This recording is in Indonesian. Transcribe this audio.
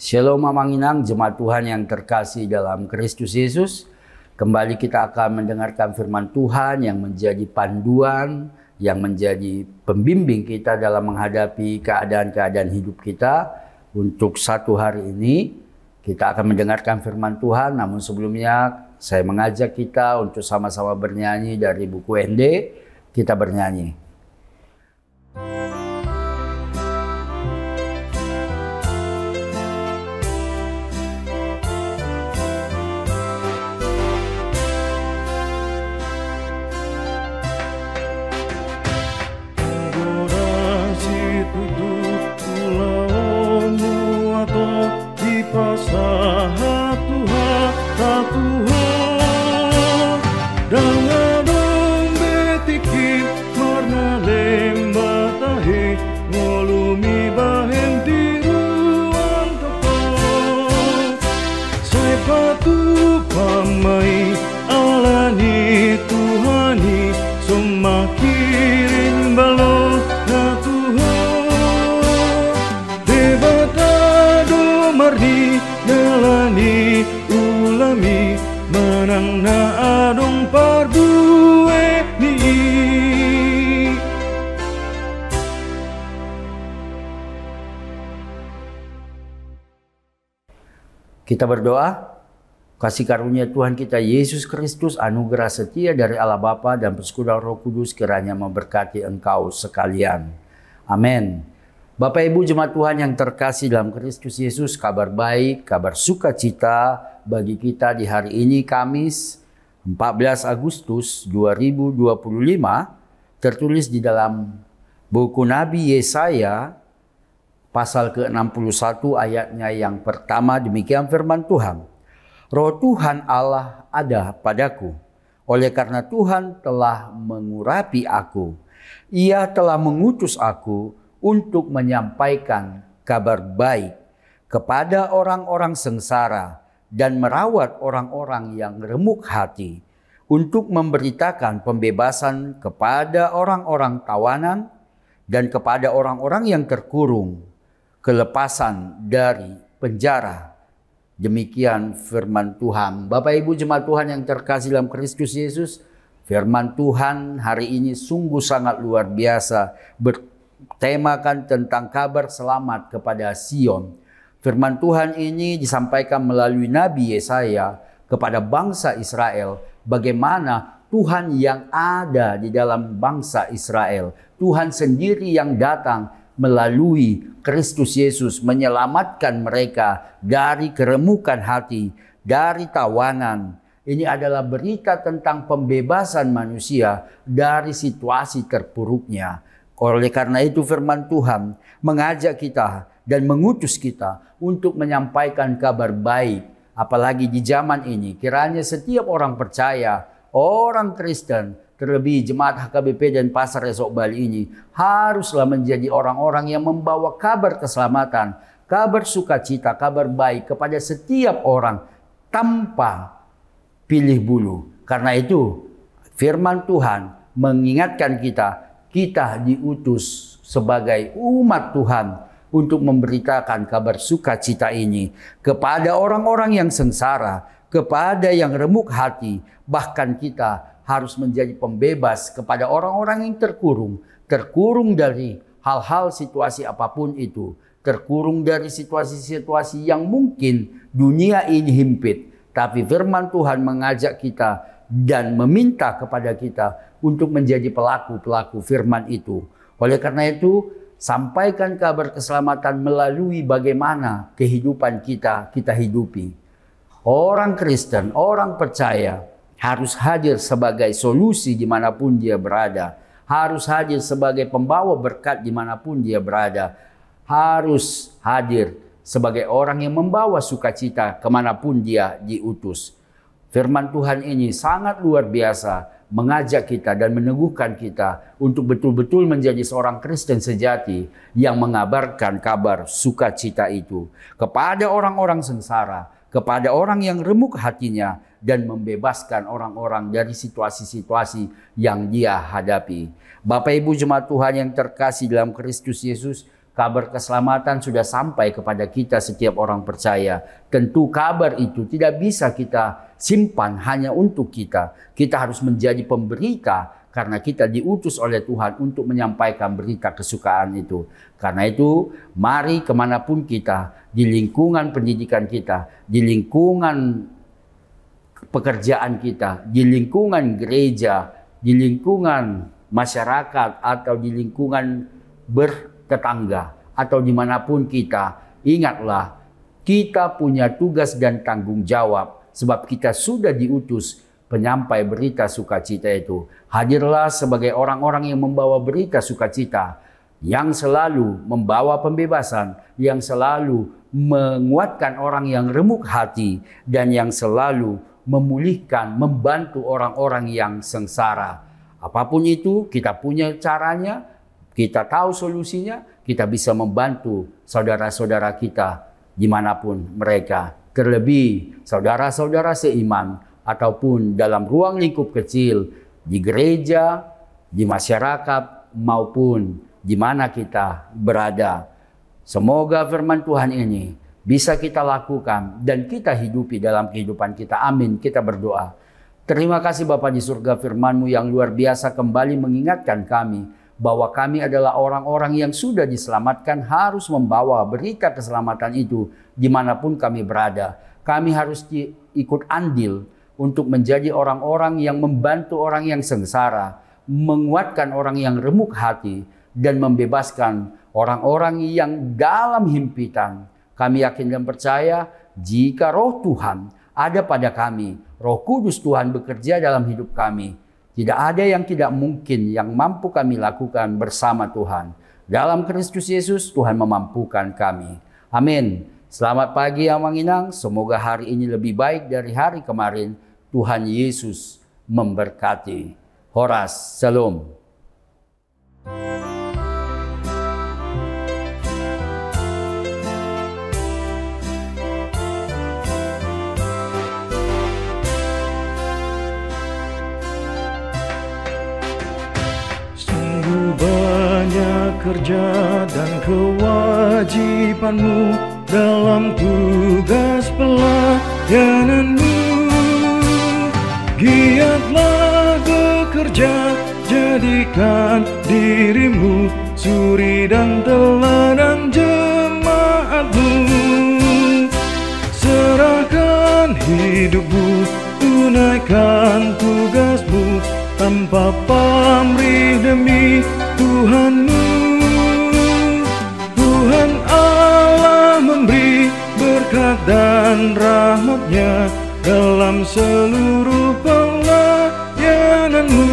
Shalom Mamanginang, jemaat Tuhan yang terkasih dalam Kristus Yesus. Kembali kita akan mendengarkan firman Tuhan yang menjadi panduan, yang menjadi pembimbing kita dalam menghadapi keadaan-keadaan hidup kita. Untuk satu hari ini, kita akan mendengarkan firman Tuhan. Namun sebelumnya, saya mengajak kita untuk sama-sama bernyanyi dari buku ND. Kita bernyanyi. Kita berdoa, kasih karunia Tuhan kita Yesus Kristus, anugerah setia dari Allah Bapa dan persekutuan Roh Kudus kiranya memberkati engkau sekalian. Amin. Bapak Ibu jemaat Tuhan yang terkasih dalam Kristus Yesus, kabar baik, kabar sukacita bagi kita di hari ini Kamis 14 Agustus 2025 tertulis di dalam buku Nabi Yesaya pasal ke-61 ayatnya yang pertama, demikian firman Tuhan. Roh Tuhan Allah ada padaku, oleh karena Tuhan telah mengurapi aku. Ia telah mengutus aku untuk menyampaikan kabar baik kepada orang-orang sengsara dan merawat orang-orang yang remuk hati, untuk memberitakan pembebasan kepada orang-orang tawanan dan kepada orang-orang yang terkurung, kelepasan dari penjara. Demikian firman Tuhan. Bapak Ibu jemaat Tuhan yang terkasih dalam Kristus Yesus, firman Tuhan hari ini sungguh sangat luar biasa, bertemakan tentang kabar selamat kepada Sion. Firman Tuhan ini disampaikan melalui Nabi Yesaya kepada bangsa Israel, bagaimana Tuhan yang ada di dalam bangsa Israel, Tuhan sendiri yang datang melalui Kristus Yesus menyelamatkan mereka dari keremukan hati, dari tawanan. Ini adalah berita tentang pembebasan manusia dari situasi terpuruknya. Oleh karena itu firman Tuhan mengajak kita dan mengutus kita untuk menyampaikan kabar baik. Apalagi di zaman ini, kiranya setiap orang percaya, orang Kristen, terlebih jemaat HKBP dan Pasar Esok Bali ini haruslah menjadi orang-orang yang membawa kabar keselamatan, kabar sukacita, kabar baik kepada setiap orang tanpa pilih bulu. Karena itu firman Tuhan mengingatkan kita diutus sebagai umat Tuhan untuk memberitakan kabar sukacita ini kepada orang-orang yang sengsara, kepada yang remuk hati, bahkan kita harus menjadi pembebas kepada orang-orang yang terkurung dari hal-hal situasi apapun itu, terkurung dari situasi-situasi yang mungkin dunia ini himpit. Tapi firman Tuhan mengajak kita dan meminta kepada kita untuk menjadi pelaku-pelaku firman itu. Oleh karena itu, sampaikan kabar keselamatan melalui bagaimana kehidupan kita hidupi. Orang Kristen, orang percaya, harus hadir sebagai solusi dimanapun dia berada. Harus hadir sebagai pembawa berkat dimanapun dia berada. Harus hadir sebagai orang yang membawa sukacita kemanapun dia diutus. Firman Tuhan ini sangat luar biasa, mengajak kita dan meneguhkan kita untuk betul-betul menjadi seorang Kristen sejati yang mengabarkan kabar sukacita itu kepada orang-orang sengsara, kepada orang yang remuk hatinya, dan membebaskan orang-orang dari situasi-situasi yang dia hadapi. Bapak Ibu jemaat Tuhan yang terkasih dalam Kristus Yesus, kabar keselamatan sudah sampai kepada kita setiap orang percaya. Tentu kabar itu tidak bisa kita simpan hanya untuk kita. Kita harus menjadi pemberita karena kita diutus oleh Tuhan untuk menyampaikan berita kesukaan itu. Karena itu, mari kemanapun kita, di lingkungan pendidikan kita, di lingkungan pekerjaan kita, di lingkungan gereja, di lingkungan masyarakat, atau di lingkungan bertetangga, atau dimanapun kita, ingatlah, kita punya tugas dan tanggung jawab, sebab kita sudah diutus penyampai berita sukacita itu. Hadirlah sebagai orang-orang yang membawa berita sukacita, yang selalu membawa pembebasan, yang selalu menguatkan orang yang remuk hati, dan yang selalu memulihkan, membantu orang-orang yang sengsara. Apapun itu, kita punya caranya, kita tahu solusinya, kita bisa membantu saudara-saudara kita dimanapun mereka. Terlebih saudara-saudara seiman, ataupun dalam ruang lingkup kecil, di gereja, di masyarakat, maupun di mana kita berada. Semoga firman Tuhan ini bisa kita lakukan dan kita hidupi dalam kehidupan kita. Amin. Kita berdoa. Terima kasih Bapa di surga, firman-Mu yang luar biasa kembali mengingatkan kami bahwa kami adalah orang-orang yang sudah diselamatkan, harus membawa berita keselamatan itu dimanapun kami berada. Kami harus ikut andil untuk menjadi orang-orang yang membantu orang yang sengsara, menguatkan orang yang remuk hati, dan membebaskan orang-orang yang dalam himpitan. Kami yakin dan percaya jika Roh Tuhan ada pada kami, Roh Kudus Tuhan bekerja dalam hidup kami, tidak ada yang tidak mungkin yang mampu kami lakukan bersama Tuhan. Dalam Kristus Yesus, Tuhan memampukan kami. Amin. Selamat pagi Amang Inang, semoga hari ini lebih baik dari hari kemarin. Tuhan Yesus memberkati. Horas, Shalom. Kerja dan kewajibanmu dalam tugas pelayananmu. Giatlah bekerja, jadikan dirimu suri dan teladan jemaatmu. Serahkan hidupmu, tunaikan tugasmu tanpa pamrih demi Tuhanmu. Tuhan Allah memberi berkat dan rahmat-Nya dalam seluruh pelayananmu.